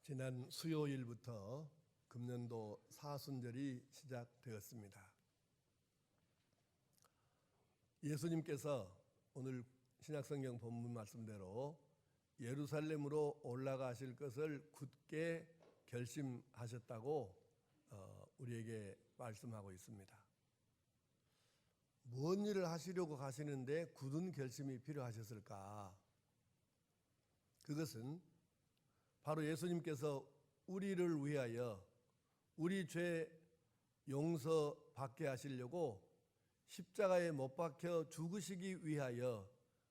지난 수요일부터 금년도 사순절이 시작되었습니다. 예수님께서 오늘 신약성경 본문 말씀대로 예루살렘으로 올라가실 것을 굳게 결심하셨다고 우리에게 말씀하고 있습니다. 무슨 일을 하시려고 가시는데 굳은 결심이 필요하셨을까? 그것은 바로 예수님께서 우리를 위하여 우리 죄 용서받게 하시려고 십자가에 못 박혀 죽으시기 위하여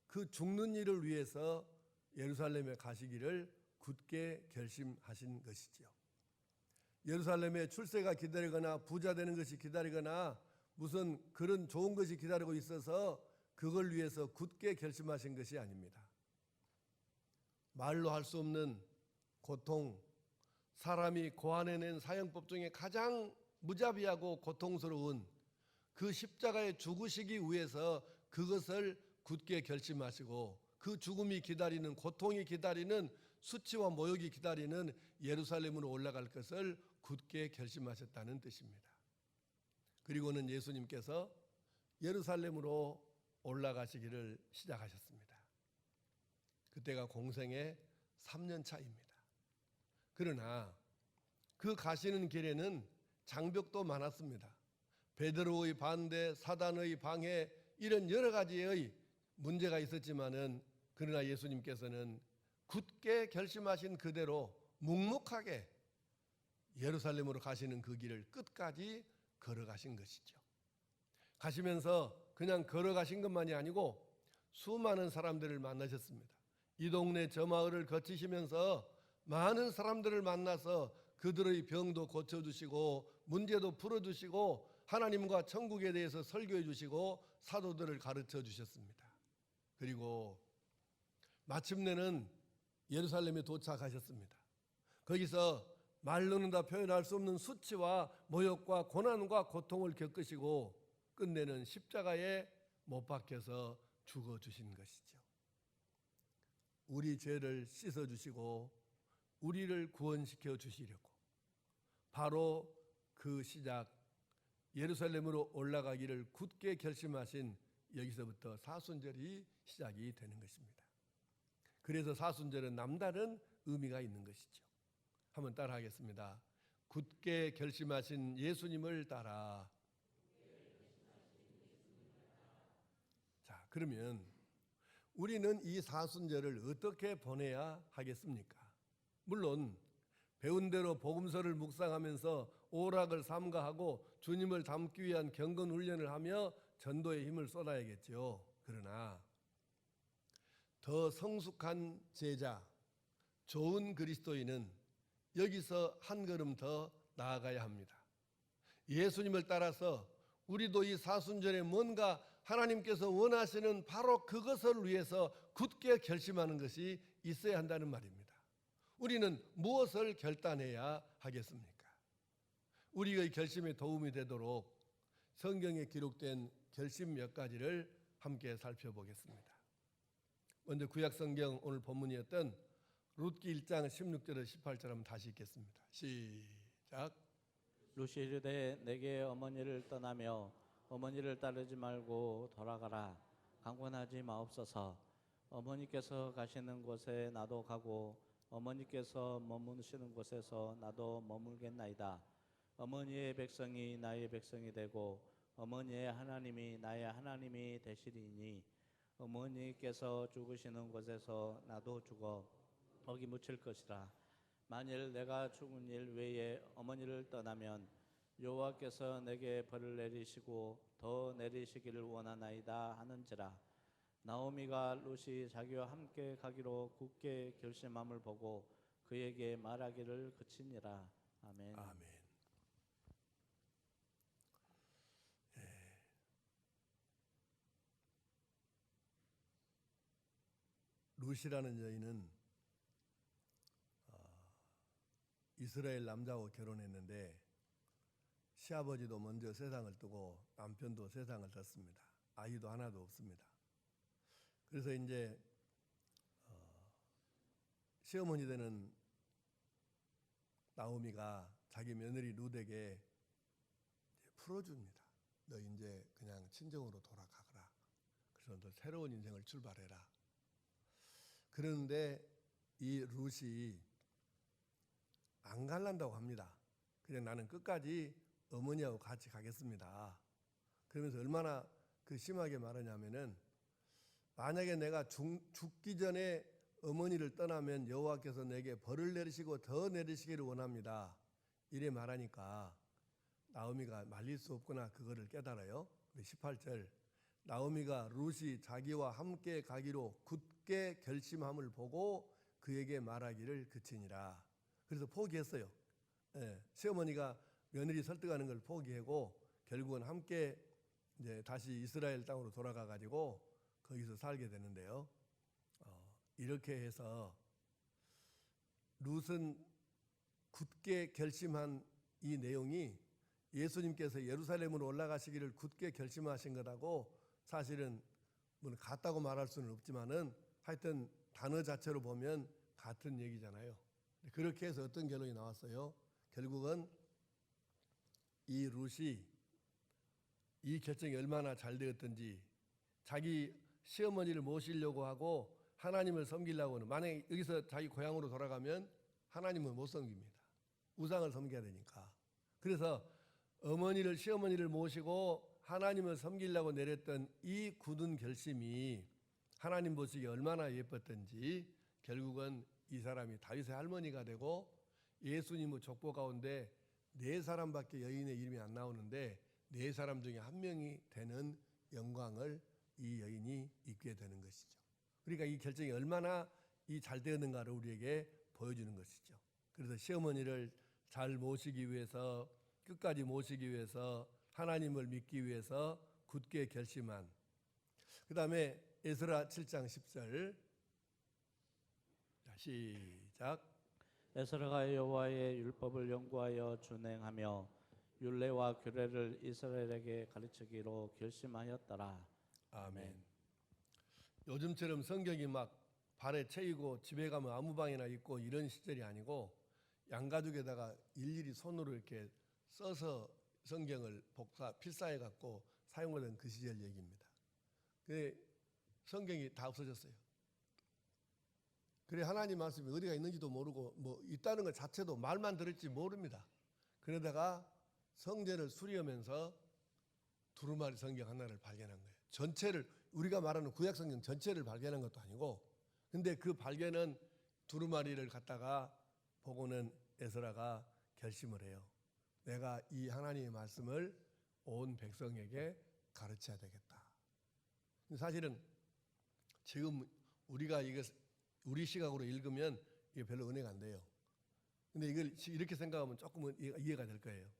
그 죽는 일을 위해서 예루살렘에 가시기를 굳게 결심하신 것이지요. 예루살렘에 출세가 기다리거나 부자 되는 것이 기다리거나 무슨 그런 좋은 것이 기다리고 있어서 그걸 위해서 굳게 결심하신 것이 아닙니다. 말로 할 수 없는 고통, 사람이 고안해낸 사형법 중에 가장 무자비하고 고통스러운 그 십자가에 죽으시기 위해서 그것을 굳게 결심하시고 그 죽음이 기다리는, 고통이 기다리는, 수치와 모욕이 기다리는 예루살렘으로 올라갈 것을 굳게 결심하셨다는 뜻입니다. 그리고는 예수님께서 예루살렘으로 올라가시기를 시작하셨습니다. 그때가 공생의 3년 차입니다. 그러나 그 가시는 길에는 장벽도 많았습니다. 베드로의 반대, 사단의 방해, 이런 여러 가지의 문제가 있었지만은 그러나 예수님께서는 굳게 결심하신 그대로 묵묵하게 예루살렘으로 가시는 그 길을 끝까지 걸어가신 것이죠. 가시면서 그냥 걸어가신 것만이 아니고 수많은 사람들을 만나셨습니다. 이 동네 저 마을을 거치시면서 많은 사람들을 만나서 그들의 병도 고쳐주시고 문제도 풀어주시고 하나님과 천국에 대해서 설교해 주시고 사도들을 가르쳐 주셨습니다. 그리고 마침내는 예루살렘에 도착하셨습니다. 거기서 말로는 다 표현할 수 없는 수치와 모욕과 고난과 고통을 겪으시고 끝내는 십자가에 못 박혀서 죽어주신 것이죠. 우리 죄를 씻어주시고 우리를 구원시켜 주시려고 바로 그 시작 예루살렘으로 올라가기를 굳게 결심하신 여기서부터 사순절이 시작이 되는 것입니다. 그래서 사순절은 남다른 의미가 있는 것이죠. 한번 따라 하겠습니다. 굳게 결심하신 예수님을 따라. 자, 그러면 우리는 이 사순절을 어떻게 보내야 하겠습니까? 물론 배운 대로 복음서를 묵상하면서 오락을 삼가하고 주님을 닮기 위한 경건 훈련을 하며 전도의 힘을 쏟아야겠죠. 그러나 더 성숙한 제자, 좋은 그리스도인은 여기서 한 걸음 더 나아가야 합니다. 예수님을 따라서 우리도 이 사순절에 뭔가 하나님께서 원하시는 바로 그것을 위해서 굳게 결심하는 것이 있어야 한다는 말입니다. 우리는 무엇을 결단해야 하겠습니까? 우리의 결심에 도움이 되도록 성경에 기록된 결심 몇 가지를 함께 살펴보겠습니다. 먼저 구약성경 오늘 본문이었던 룻기 1장 16절에서 18절 한번 다시 읽겠습니다. 시작. 룻이 이르되 내게 어머니를 떠나며 어머니를 따르지 말고 돌아가라. 강권하지 마옵소서. 어머니께서 가시는 곳에 나도 가고 어머니께서 머무시는 곳에서 나도 머물겠나이다. 어머니의 백성이 나의 백성이 되고 어머니의 하나님이 나의 하나님이 되시리니 어머니께서 죽으시는 곳에서 나도 죽어 거기 묻힐 것이라. 만일 내가 죽은 일 외에 어머니를 떠나면 여호와께서 내게 벌을 내리시고 더 내리시기를 원하나이다 하는지라. 나오미가 룻이 자기와 함께 가기로 굳게 결심함을 보고 그에게 말하기를 그치니라. 아멘. 아멘. 룻이라는 여인은 이스라엘 남자하고 결혼했는데 시아버지도 먼저 세상을 뜨고 남편도 세상을 떴습니다. 아이도 하나도 없습니다. 그래서 이제 시어머니 되는 나오미가 자기 며느리 룻에게 풀어줍니다. 너 이제 그냥 친정으로 돌아가거라. 그래서 너 새로운 인생을 출발해라. 그런데 이 룻이 안 갈란다고 합니다. 그냥 나는 끝까지 어머니하고 같이 가겠습니다. 그러면서 얼마나 그 심하게 말하냐면은 만약에 내가 죽기 전에 어머니를 떠나면 여호와께서 내게 벌을 내리시고 더 내리시기를 원합니다. 이래 말하니까 나오미가 말릴 수 없구나 그거를 깨달아요. 18절 나오미가 룻이 자기와 함께 가기로 굳게 결심함을 보고 그에게 말하기를 그치니라. 그래서 포기했어요. 시어머니가 며느리 설득하는 걸 포기하고 결국은 함께 이제 다시 이스라엘 땅으로 돌아가 가지고 거기서 살게 되는데요. 이렇게 해서 룻은 굳게 결심한 이 내용이 예수님께서 예루살렘으로 올라가시기를 굳게 결심하신 것하고 사실은 뭐 같다고 말할 수는 없지만은 하여튼 단어 자체로 보면 같은 얘기잖아요. 그렇게 해서 어떤 결론이 나왔어요? 결국은 이 룻이 이 결정이 얼마나 잘 되었던지 자기 시어머니를 모시려고 하고 하나님을 섬기려고 하는, 만약에 여기서 자기 고향으로 돌아가면 하나님을 못 섬깁니다. 우상을 섬겨야 되니까. 그래서 시어머니를 모시고 하나님을 섬기려고 내렸던 이 굳은 결심이 하나님 보시기에 얼마나 예뻤던지 결국은 이 사람이 다윗의 할머니가 되고 예수님의 족보 가운데 4사람밖에 여인의 이름이 안 나오는데 4사람 중에 한 명이 되는 영광을 이 여인이 입게 되는 것이죠. 그러니까 이 결정이 얼마나 잘 되었는가를 우리에게 보여주는 것이죠. 그래서 시어머니를 잘 모시기 위해서 끝까지 모시기 위해서 하나님을 믿기 위해서 굳게 결심한, 그 다음에 에스라 7장 10절 시작. 에스라가 여호와의 율법을 연구하여 준행하며 율례와 규례를 이스라엘에게 가르치기로 결심하였더라. 아멘. 요즘처럼 성경이 막 발에 채이고 집에 가면 아무 방이나 있고 이런 시절이 아니고 양가죽에다가 일일이 손으로 이렇게 써서 성경을 필사해 갖고 사용하던 그 시절 얘기입니다. 근데 성경이 다 없어졌어요. 그래 하나님 말씀이 어디가 있는지도 모르고 뭐 있다는 것 자체도 말만 들을지 모릅니다. 그러다가 성전을 수리하면서 두루마리 성경 하나를 발견한 거예요. 전체를, 우리가 말하는 구약 성경 전체를 발견한 것도 아니고, 근데 그 발견은 두루마리를 갖다가 보고는 에스라가 결심을 해요. 내가 이 하나님의 말씀을 온 백성에게 가르쳐야 되겠다. 사실은 지금 우리가 이거 우리 시각으로 읽으면 이게 별로 은혜가 안 돼요. 근데 이걸 이렇게 생각하면 조금은 이해가 될 거예요.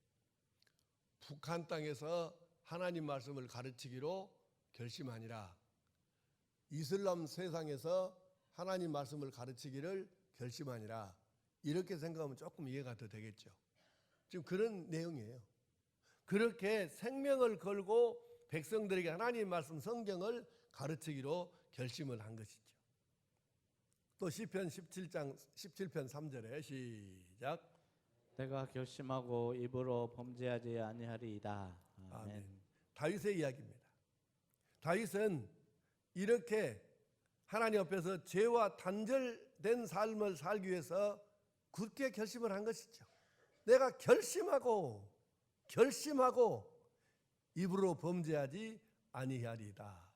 북한 땅에서 하나님 말씀을 가르치기로 결심하니라. 이슬람 세상에서 하나님 말씀을 가르치기를 결심하니라. 이렇게 생각하면 조금 이해가 더 되겠죠. 지금 그런 내용이에요. 그렇게 생명을 걸고 백성들에게 하나님 말씀 성경을 가르치기로 결심을 한 것이죠. 또 시편 17편 3절에 시작. 내가 결심하고 입으로 범죄하지 아니하리이다. 아멘. 다윗의 이야기입니다. 다윗은 이렇게 하나님 앞에서 죄와 단절된 삶을 살기 위해서 굳게 결심을 한 것이죠. 내가 결심하고 입으로 범죄하지 아니하리이다.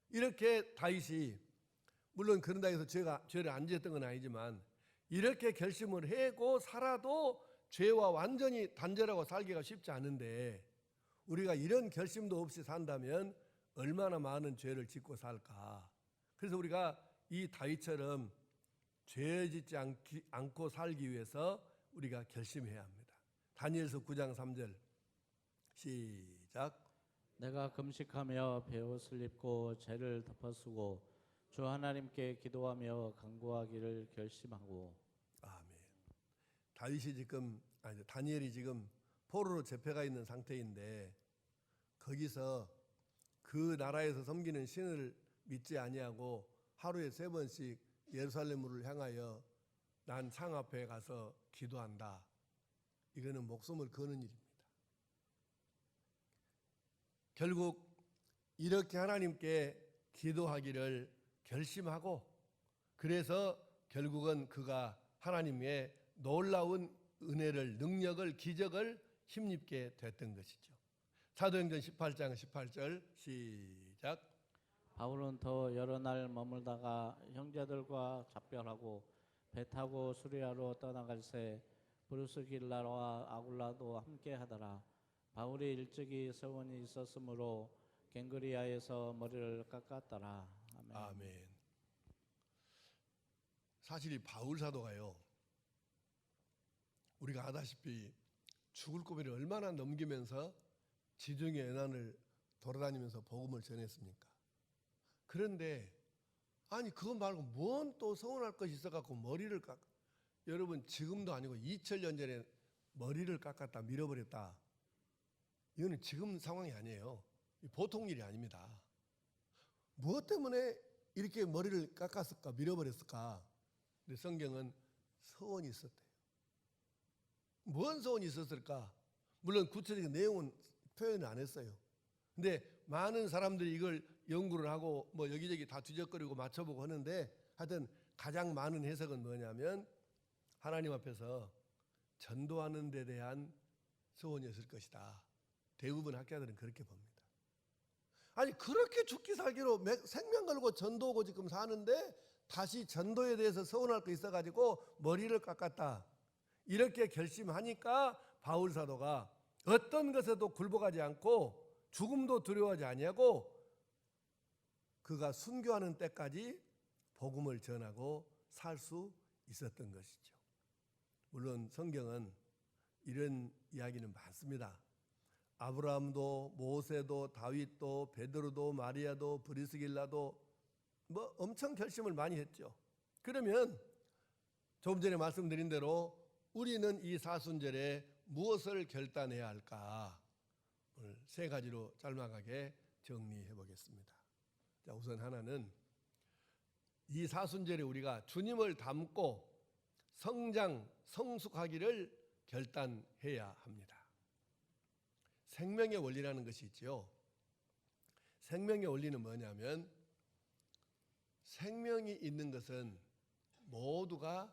이렇게 다윗이, 물론 그런다 해서 죄를 안 지었던 건 아니지만 이렇게 결심을 하고 살아도 죄와 완전히 단절하고 살기가 쉽지 않은데 우리가 이런 결심도 없이 산다면 얼마나 많은 죄를 짓고 살까. 그래서 우리가 이 다윗처럼 죄 짓지 않고 살기 위해서 우리가 결심해야 합니다. 다니엘서 9장 3절 시작. 내가 금식하며 베옷을 입고 죄를 덮어쓰고 주 하나님께 기도하며 간구하기를 결심하고. 아멘. 다니엘이 지금 포로로 잡혀가 있는 상태인데 거기서 그 나라에서 섬기는 신을 믿지 아니하고 하루에 3번씩 예루살렘으로 향하여 난 창 앞에 가서 기도한다. 이거는 목숨을 거는 일입니다. 결국 이렇게 하나님께 기도하기를 결심하고 그래서 결국은 그가 하나님의 놀라운 은혜를, 능력을, 기적을 힘입게 됐던 것이죠. 사도행전 18장 18절 시작. 바울은 더 여러 날 머물다가 형제들과 작별하고 배 타고 수리아로 떠나갈새 브루스길라와 아굴라도 함께 하더라. 바울이 일찍이 서원이 있었으므로 갱그리아에서 머리를 깎았더라. 아멘. 아멘. 사실 이 바울 사도가요, 우리가 아다시피 죽을 고비를 얼마나 넘기면서 지중해 연안을 돌아다니면서 복음을 전했습니까? 그런데 아니 그거 말고 뭔 또 서운할 것이 있어갖고 머리를 깎. 여러분 지금도 아니고 2000년 전에 머리를 깎았다 밀어버렸다. 이거는 지금 상황이 아니에요. 보통 일이 아닙니다. 무엇 때문에 이렇게 머리를 깎았을까 밀어버렸을까? 근데 성경은 서원이 있었대요. 뭔 서원이 있었을까? 물론 구체적인 내용은 표현을 안 했어요. 근데 많은 사람들이 이걸 연구를 하고 뭐 여기저기 다 뒤적거리고 맞춰보고 하는데 하여튼 가장 많은 해석은 뭐냐면 하나님 앞에서 전도하는 데 대한 소원이었을 것이다. 대부분 학자들은 그렇게 봅니다. 아니 그렇게 죽기 살기로 생명 걸고 전도하고 지금 사는데 다시 전도에 대해서 서운할 거 있어가지고 머리를 깎았다. 이렇게 결심하니까 바울 사도가 어떤 것에도 굴복하지 않고 죽음도 두려워하지 아니하고 그가 순교하는 때까지 복음을 전하고 살 수 있었던 것이죠. 물론 성경은 이런 이야기는 많습니다. 아브라함도 모세도 다윗도 베드로도 마리아도 브리스길라도 뭐 엄청 결심을 많이 했죠. 그러면 조금 전에 말씀드린 대로 우리는 이 사순절에 무엇을 결단해야 할까? 오늘 세 가지로 짤막하게 정리해 보겠습니다. 자, 우선 하나는 이 사순절에 우리가 주님을 닮고 성장, 성숙하기를 결단해야 합니다. 생명의 원리라는 것이 있죠. 생명의 원리는 뭐냐면 생명이 있는 것은 모두가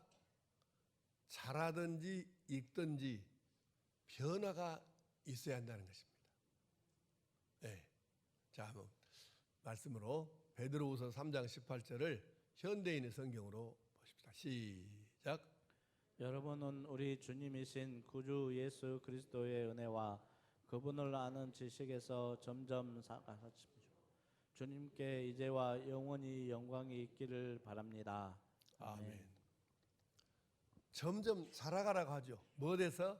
자라든지 익든지 변화가 있어야 한다는 것입니다. 네. 자, 한번 말씀으로 베드로후서 3장 18절을 현대인의 성경으로 보십시다. 시작. 여러분은 우리 주님이신 구주 예수 그리스도의 은혜와 그분을 아는 지식에서 점점 자라십시오. 주님께 이제와 영원히 영광이 있기를 바랍니다. 아멘. 점점 자라가라고 하죠. 무엇에서?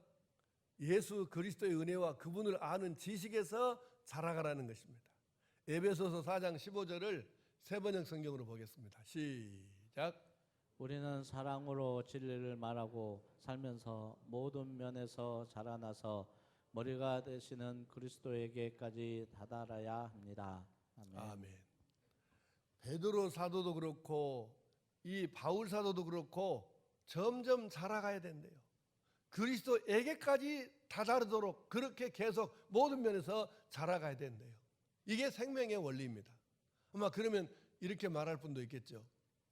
예수 그리스도의 은혜와 그분을 아는 지식에서 자라가라는 것입니다. 에베소서 4장 15절을 세번역 성경으로 보겠습니다. 시작. 우리는 사랑으로 진리를 말하고 살면서 모든 면에서 자라나서 머리가 되시는 그리스도에게까지 다다라야 합니다. 아멘. 아멘. 베드로 사도도 그렇고 이 바울 사도도 그렇고 점점 자라가야 된대요. 그리스도에게까지 다다르도록 그렇게 계속 모든 면에서 자라가야 된대요. 이게 생명의 원리입니다. 아마 그러면 이렇게 말할 분도 있겠죠.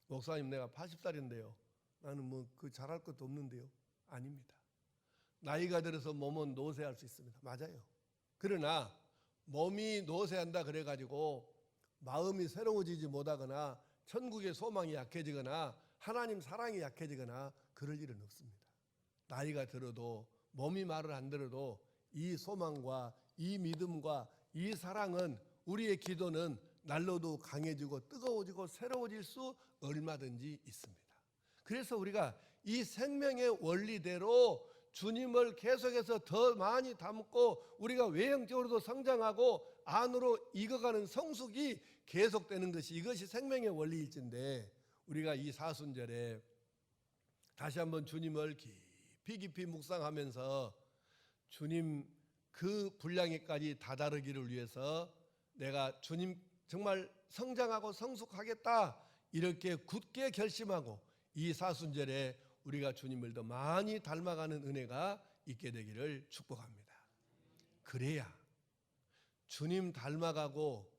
목사님 내가 80살인데요. 나는 뭐 그 잘할 것도 없는데요. 아닙니다. 나이가 들어서 몸은 노쇠할 수 있습니다. 맞아요. 그러나 몸이 노쇠한다 그래가지고 마음이 새로워지지 못하거나 천국의 소망이 약해지거나 하나님 사랑이 약해지거나 그럴 일은 없습니다. 나이가 들어도 몸이 말을 안 들어도 이 소망과 이 믿음과 이 사랑은 우리의 기도는 날로도 강해지고 뜨거워지고 새로워질 수 얼마든지 있습니다. 그래서 우리가 이 생명의 원리대로 주님을 계속해서 더 많이 닮고 우리가 외형적으로도 성장하고 안으로 익어가는 성숙이 계속되는 것이 이것이 생명의 원리일진데 우리가 이 사순절에 다시 한번 주님을 깊이 묵상하면서 주님 그 분량에까지 다다르기를 위해서 내가 주님 정말 성장하고 성숙하겠다 이렇게 굳게 결심하고 이 사순절에 우리가 주님을 더 많이 닮아가는 은혜가 있게 되기를 축복합니다. 그래야 주님 닮아가고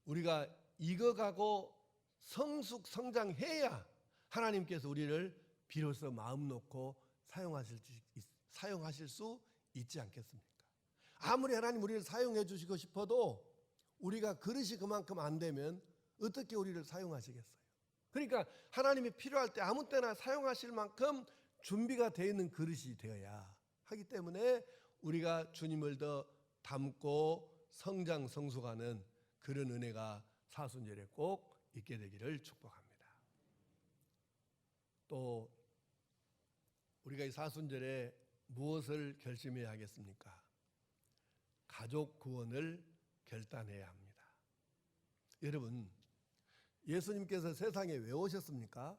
우리가 익어가고 성장해야 하나님께서 우리를 비로소 마음 놓고 사용하실 수 있지 않겠습니까? 아무리 하나님 우리를 사용해 주시고 싶어도 우리가 그릇이 그만큼 안 되면 어떻게 우리를 사용하시겠어요? 그러니까 하나님이 필요할 때 아무 때나 사용하실 만큼 준비가 되어 있는 그릇이 되어야 하기 때문에 우리가 주님을 더 닮고 성장하는 그런 은혜가 사순절에 꼭 있게 되기를 축복합니다. 또 우리가 이 사순절에 무엇을 결심해야 하겠습니까? 가족 구원을 결단해야 합니다. 여러분, 예수님께서 세상에 왜 오셨습니까?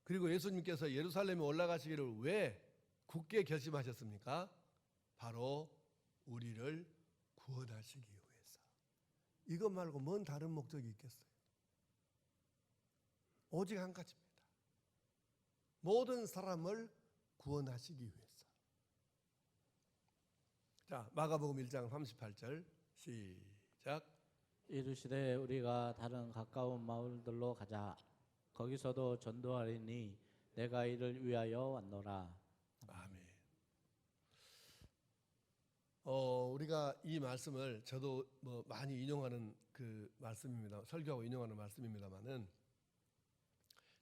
그리고 예수님께서 예루살렘에 올라가시기를 왜 굳게 결심하셨습니까? 바로 우리를 구원하시기 위해서. 이것 말고 뭔 다른 목적이 있겠어요? 오직 한 가지입니다. 모든 사람을 구원하시기 위해서. 자, 마가복음 1장 38절 시작. 이르시되 우리가 다른 가까운 마을들로 가자. 거기서도 전도하리니 내가 이를 위하여 왔노라. 아멘. 우리가 이 말씀을 저도 많이 인용하는 그 말씀입니다. 설교하고 인용하는 말씀입니다만은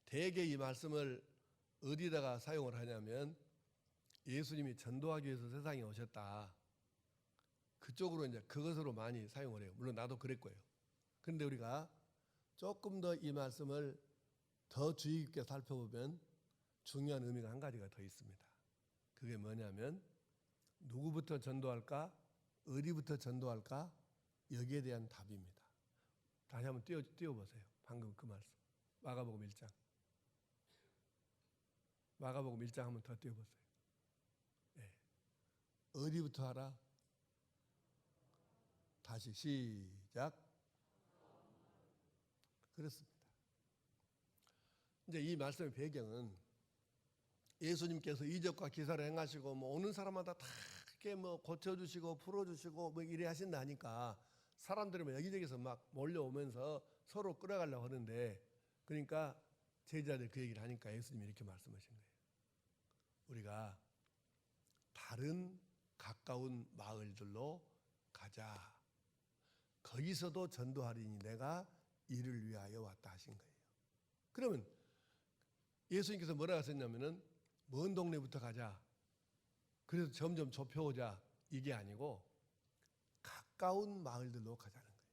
대개 이 말씀을 어디다가 사용을 하냐면 예수님이 전도하기 위해서 세상에 오셨다. 그쪽으로 이제 그것으로 많이 사용을 해요. 물론 나도 그랬고요. 그런데 우리가 조금 더 이 말씀을 더 주의 깊게 살펴보면 중요한 의미가 한 가지가 더 있습니다. 그게 뭐냐면 누구부터 전도할까? 어디부터 전도할까? 여기에 대한 답입니다. 다시 한번 띄워보세요. 방금 그 말씀. 마가복음 1장. 마가복음 1장 한번 더 띄워보세요. 네. 어디부터 하라? 다시 시작. 그렇습니다. 이제 이 말씀의 배경은 예수님께서 이적과 기사를 행하시고 오는 사람마다 다 이렇게 고쳐주시고 풀어주시고 이래 하신다니까 사람들이 여기저기서 막 몰려오면서 서로 끌어가려고 하는데 그러니까 제자들 그 얘기를 하니까 예수님이 이렇게 말씀하신 거예요. 우리가 다른 가까운 마을들로 가자. 거기서도 전도하리니 내가 이를 위하여 왔다 하신 거예요. 그러면 예수님께서 뭐라고 하셨냐면은 먼 동네부터 가자. 그래서 점점 좁혀오자. 이게 아니고 가까운 마을들로 가자는 거예요.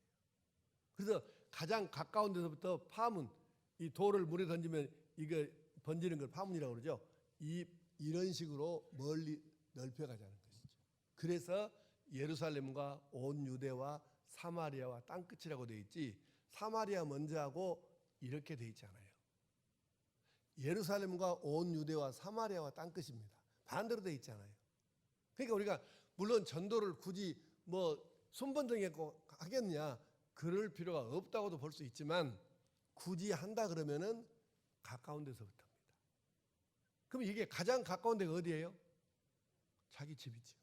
그래서 가장 가까운 데서부터 파문, 이 돌을 물에 던지면 이거 번지는 걸 파문이라고 그러죠. 이런 식으로 멀리 넓혀가자는 것이죠. 그래서 예루살렘과 온 유대와 사마리아와 땅끝이라고 되어 있지 사마리아 먼저 하고 이렇게 되어 있지 않아요. 예루살렘과 온 유대와 사마리아와 땅끝입니다. 반대로 되어 있잖아요. 그러니까 우리가 물론 전도를 굳이 순번정했고 하겠느냐 그럴 필요가 없다고도 볼 수 있지만 굳이 한다 그러면은 가까운 데서부터입니다. 그럼 이게 가장 가까운 데가 어디예요? 자기 집이죠.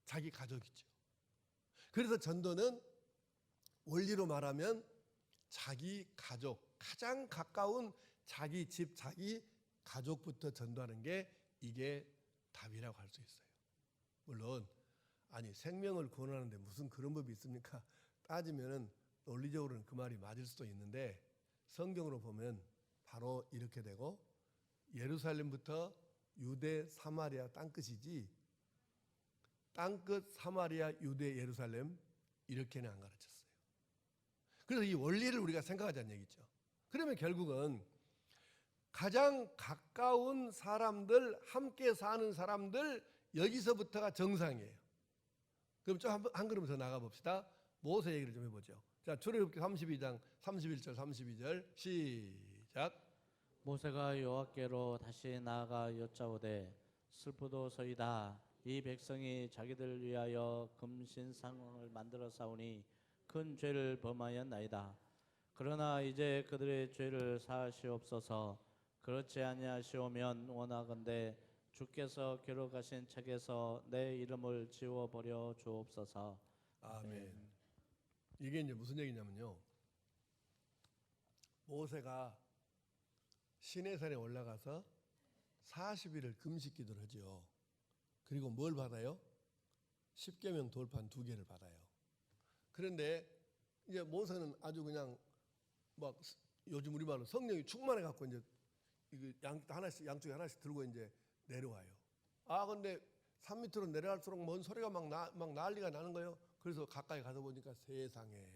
자기 가족이죠. 그래서 전도는 원리로 말하면 자기 가족, 가장 가까운 자기 집, 자기 가족부터 전도하는 게 이게 답이라고 할 수 있어요. 물론 생명을 구원하는데 무슨 그런 법이 있습니까? 따지면은 논리적으로는 그 말이 맞을 수도 있는데 성경으로 보면 바로 이렇게 되고 예루살렘부터 유대, 사마리아 땅끝이지 땅끝, 사마리아, 유대, 예루살렘 이렇게는 안 가르쳤어요. 그래서 이 원리를 우리가 생각하자는 얘기죠. 그러면 결국은 가장 가까운 사람들, 함께 사는 사람들 여기서부터가 정상이에요. 그럼 좀 한 걸음 더 나가 봅시다. 모세 얘기를 좀 해보죠. 자, 출애굽기 32장 31절 32절 시작. 모세가 여호와께로 다시 나아가 여짜오되 슬프도소이다. 이 백성이 자기들 위하여 금신상을 만들어 싸우니 큰 죄를 범하였나이다. 그러나 이제 그들의 죄를 사하시옵소서. 그렇지 아니하시오면 원하건대 주께서 기록하신 책에서 내 이름을 지워버려 주옵소서. 아멘. 이게 이제 무슨 얘기냐면요. 모세가 시내산에 올라가서 40일을 금식 기도를 하죠. 그리고 뭘 받아요? 십계명 돌판 2개를 받아요. 그런데 이제 모세는 아주 그냥 막 요즘 우리말로 성령이 충만해 갖고 이제 이거 양쪽에 하나씩 들고 이제 내려와요. 근데 산 밑으로 내려갈수록 뭔 소리가 막 난리가 나는 거예요. 그래서 가까이 가서 보니까 세상에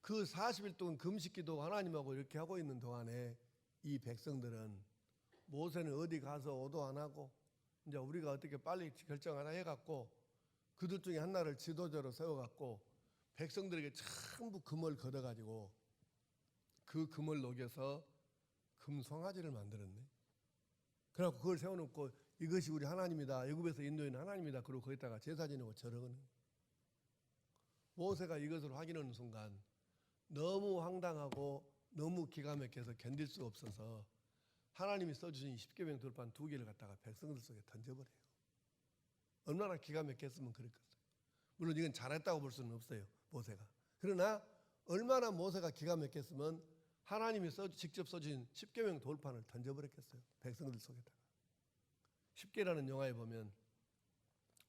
그 40일 동안 금식기도 하나님하고 이렇게 하고 있는 동안에 이 백성들은 모세는 어디 가서 오도 안 하고 이제 우리가 어떻게 빨리 결정 하나 해갖고 그들 중에 하나를 지도자로 세워갖고 백성들에게 전부 금을 걷어가지고 그 금을 녹여서 금송아지를 만들었네. 그래갖고 그걸 세워놓고 이것이 우리 하나님이다. 애굽에서 인도인 하나님이다. 그리고 거기다가 제사 지내고 저러거든. 모세가 이것을 확인하는 순간 너무 황당하고 너무 기가 막혀서 견딜 수 없어서 하나님이 써주신 십계명 돌판 2개를 갖다가 백성들 속에 던져버려요. 얼마나 기가 막혔으면 그랬겠어요. 물론 이건 잘했다고 볼 수는 없어요. 모세가. 그러나 얼마나 모세가 기가 막혔으면 하나님이 직접 써주신 십계명 돌판을 던져버렸겠어요. 백성들 속에다가. 십계라는 영화에 보면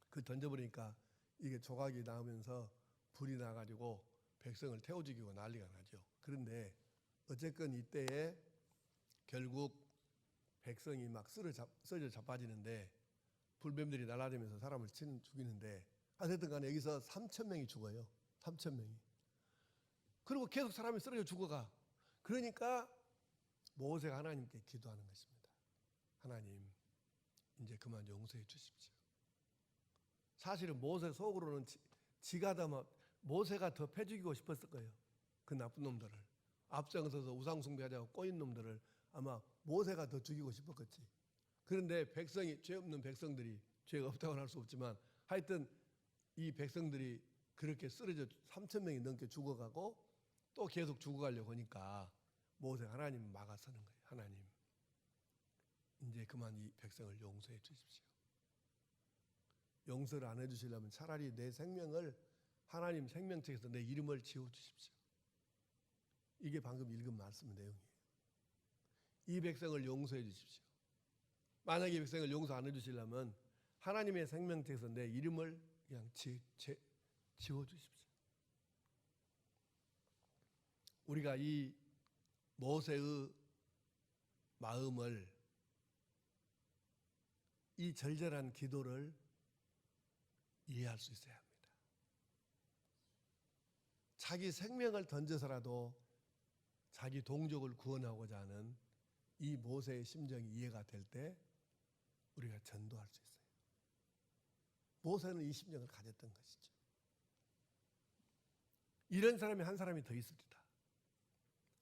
그 던져버리니까 이게 조각이 나오면서 불이 나가지고 백성을 태워 죽이고 난리가 나죠. 그런데 어쨌건 이때에 결국 백성이 막 쓰러져 자빠지는데 불뱀들이 날아다니면서 사람을 죽이는데 하여튼 간에 여기서 3,000명이 죽어요. 3,000명이. 그리고 계속 사람이 쓰러져 죽어가. 그러니까 모세가 하나님께 기도하는 것입니다. 하나님, 이제 그만 용서해 주십시오. 사실은 모세 속으로는 지가 다 모세가 더 패죽이고 싶었을 거예요. 그 나쁜 놈들을. 앞장서서 우상숭배하자고 꼬인 놈들을 아마 모세가 더 죽이고 싶었겠지. 그런데 백성이, 죄 없는 백성들이, 죄가 없다고는 할 수 없지만 하여튼 이 백성들이 그렇게 쓰러져 3,000명이 넘게 죽어가고 또 계속 죽어가려고 하니까 모세가 하나님 막아서는 거예요. 하나님, 이제 그만 이 백성을 용서해 주십시오. 용서를 안 해주시려면 차라리 내 생명을 하나님 생명책에서 내 이름을 지워주십시오. 이게 방금 읽은 말씀 내용이에요. 이 백성을 용서해 주십시오. 만약에 이 백성을 용서 안 해주시려면 하나님의 생명책에서 내 이름을 그냥 지워주십시오. 우리가 이 모세의 마음을, 이 절절한 기도를 이해할 수 있어야 합니다. 자기 생명을 던져서라도 자기 동족을 구원하고자 하는 이 모세의 심정이 이해가 될 때 우리가 전도할 수 있어요. 모세는 이 심정을 가졌던 것이죠. 이런 사람이 한 사람이 더 있습니다.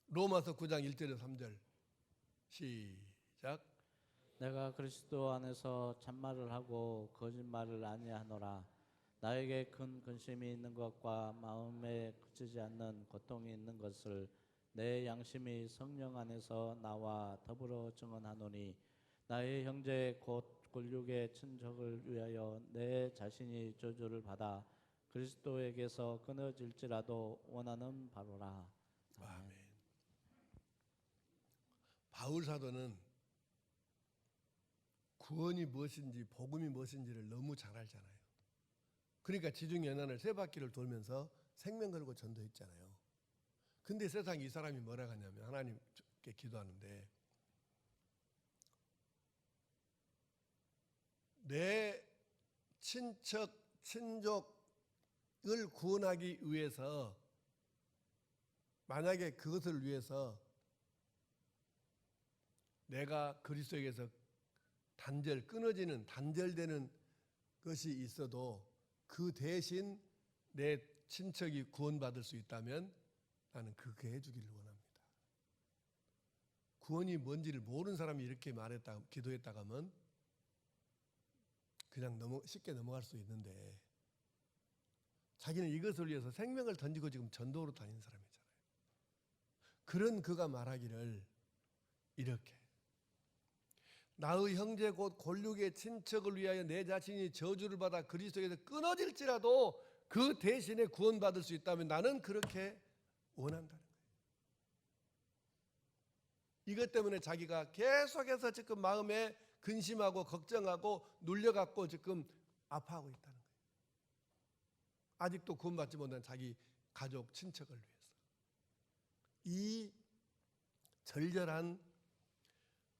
로마서 9장 1절에서 3절 시작. 내가 그리스도 안에서 참말을 하고 거짓말을 아니하노라. 나에게 큰 근심이 있는 것과 마음에 그치지 않는 고통이 있는 것을 내 양심이 성령 안에서 나와 더불어 증언하노니 나의 형제 곧 굴육의 친척을 위하여 내 자신이 저주를 받아 그리스도에게서 끊어질지라도 원하는 바로라. 아멘. 바울 사도는 구원이 무엇인지 복음이 무엇인지를 너무 잘 알잖아요. 그러니까 지중연한을 3바퀴를 돌면서 생명 걸고 전도했잖아요. 근데 세상에 이 사람이 뭐라 하냐면 하나님께 기도하는데 내 친척, 친족을 구원하기 위해서 만약에 그것을 위해서 내가 그리스도에게서 단절되는 것이 있어도 그 대신 내 친척이 구원받을 수 있다면 나는 그렇게 해주기를 원합니다. 구원이 뭔지를 모르는 사람이 이렇게 기도했다가 하면 그냥 쉽게 넘어갈 수 있는데 자기는 이것을 위해서 생명을 던지고 지금 전도로 다니는 사람이잖아요. 그런 그가 말하기를 이렇게 나의 형제 곧 골육의 친척을 위하여 내 자신이 저주를 받아 그리스도에서 끊어질지라도 그 대신에 구원받을 수 있다면 나는 그렇게 원한다는 거예요. 이것 때문에 자기가 계속해서 지금 마음에 근심하고 걱정하고 눌려갖고 지금 아파하고 있다는 거예요. 아직도 구원받지 못한 자기 가족 친척을 위해서. 이 절절한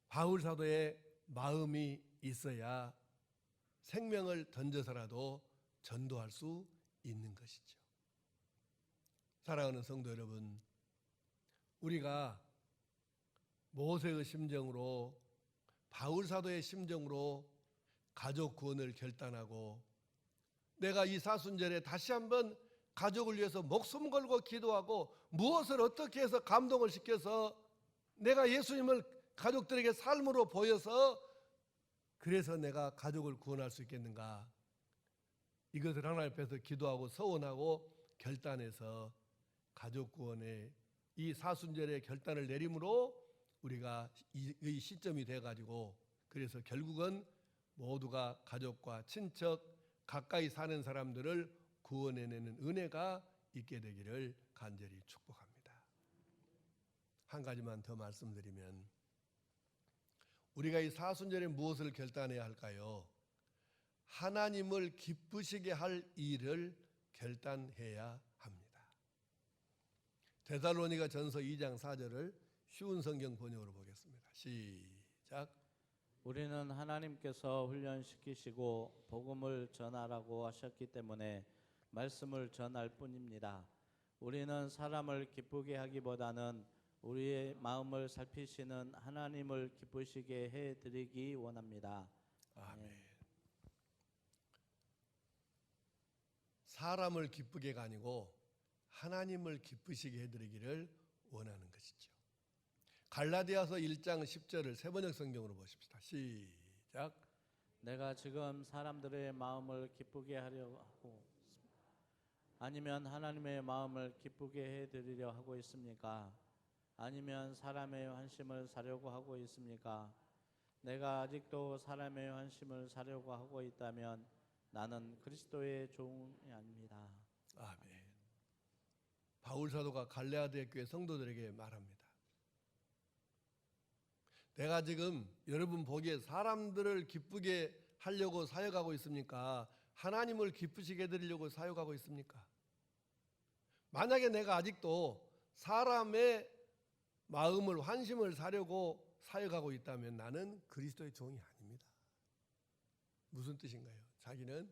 바울 사도의 마음이 있어야 생명을 던져서라도 전도할 수 있는 것이죠. 사랑하는 성도 여러분, 우리가 모세의 심정으로 바울 사도의 심정으로 가족 구원을 결단하고 내가 이 사순절에 다시 한번 가족을 위해서 목숨 걸고 기도하고 무엇을 어떻게 해서 감동을 시켜서 내가 예수님을 가족들에게 삶으로 보여서 그래서 내가 가족을 구원할 수 있겠는가? 이것을 하나님 앞에서 기도하고 서원하고 결단해서 가족 구원의 이 사순절의 결단을 내림으로 우리가 이 시점이 돼가지고 그래서 결국은 모두가 가족과 친척 가까이 사는 사람들을 구원해내는 은혜가 있게 되기를 간절히 축복합니다. 한 가지만 더 말씀드리면 우리가 이 사순절에 무엇을 결단해야 할까요? 하나님을 기쁘시게 할 일을 결단해야 합니다. 데살로니가 전서 2장 4절을 쉬운 성경 번역으로 보겠습니다. 시작. 우리는 하나님께서 훈련시키시고 복음을 전하라고 하셨기 때문에 말씀을 전할 뿐입니다. 우리는 사람을 기쁘게 하기보다는 우리의 마음을 살피시는 하나님을 기쁘시게 해드리기 원합니다. 아멘. 사람을 기쁘게가 아니고 하나님을 기쁘시게 해드리기를 원하는 것이죠. 갈라디아서 1장 10절을 세번역 성경으로 보십시다. 시작. 내가 지금 사람들의 마음을 기쁘게 하려 하고 아니면 하나님의 마음을 기쁘게 해드리려 하고 있습니까? 아니면 사람의 환심을 사려고 하고 있습니까? 내가 아직도 사람의 환심을 사려고 하고 있다면 나는 그리스도의 종이 아닙니다. 아멘. 바울 사도가 갈라디아 교회 성도들에게 말합니다. 내가 지금 여러분 보기에 사람들을 기쁘게 하려고 사역하고 있습니까? 하나님을 기쁘시게 해드리려고 사역하고 있습니까? 만약에 내가 아직도 사람의 마음을 환심을 사려고 사역하고 있다면 나는 그리스도의 종이 아닙니다. 무슨 뜻인가요? 자기는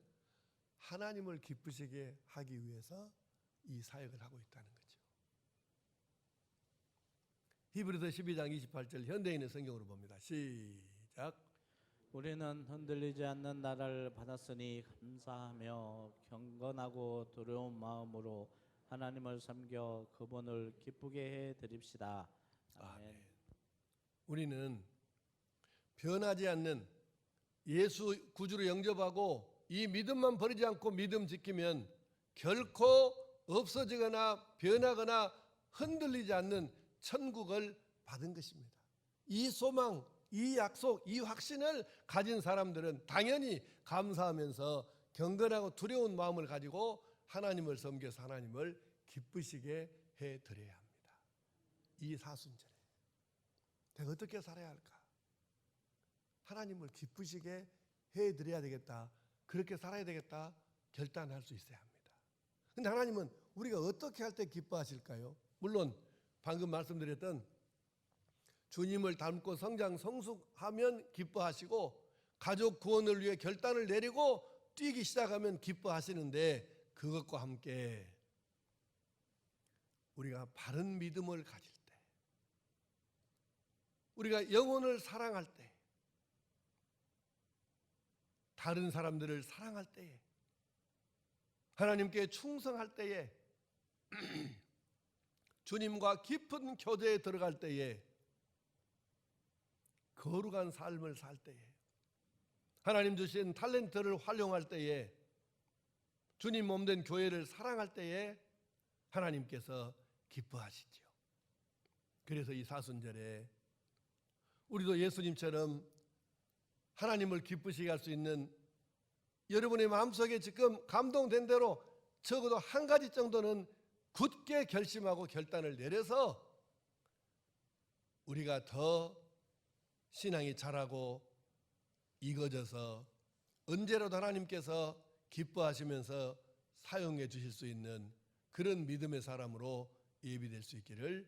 하나님을 기쁘시게 하기 위해서 이 사역을 하고 있다는 거죠. 히브리서 12장 28절 현대인의 성경으로 봅니다. 시작. 우리는 흔들리지 않는 나라를 받았으니 감사하며 경건하고 두려운 마음으로 하나님을 섬겨 그분을 기쁘게 해 드립시다. 아멘. 우리는 변하지 않는 예수 구주로 영접하고 이 믿음만 버리지 않고 믿음 지키면 결코 없어지거나 변하거나 흔들리지 않는 천국을 받은 것입니다. 이 소망, 이 약속, 이 확신을 가진 사람들은 당연히 감사하면서 경건하고 두려운 마음을 가지고 하나님을 섬겨서 하나님을 기쁘시게 해드려야 합니다. 이 사순절에 내가 어떻게 살아야 할까? 하나님을 기쁘시게 해드려야 되겠다. 그렇게 살아야 되겠다. 결단할 수 있어야 합니다. 그런데 하나님은 우리가 어떻게 할 때 기뻐하실까요? 물론 방금 말씀드렸던 주님을 닮고 성장 성숙하면 기뻐하시고 가족 구원을 위해 결단을 내리고 뛰기 시작하면 기뻐하시는데 그것과 함께 우리가 바른 믿음을 가질 때 우리가 영혼을 사랑할 때 다른 사람들을 사랑할 때에 하나님께 충성할 때에 주님과 깊은 교제에 들어갈 때에 거룩한 삶을 살 때에 하나님 주신 탤런트를 활용할 때에 주님 몸된 교회를 사랑할 때에 하나님께서 기뻐하시죠. 그래서 이 사순절에 우리도 예수님처럼 하나님을 기쁘시게 할 수 있는 여러분의 마음속에 지금 감동된 대로 적어도 한 가지 정도는 굳게 결심하고 결단을 내려서 우리가 더 신앙이 자라고 익어져서 언제라도 하나님께서 기뻐하시면서 사용해 주실 수 있는 그런 믿음의 사람으로 예비될 수 있기를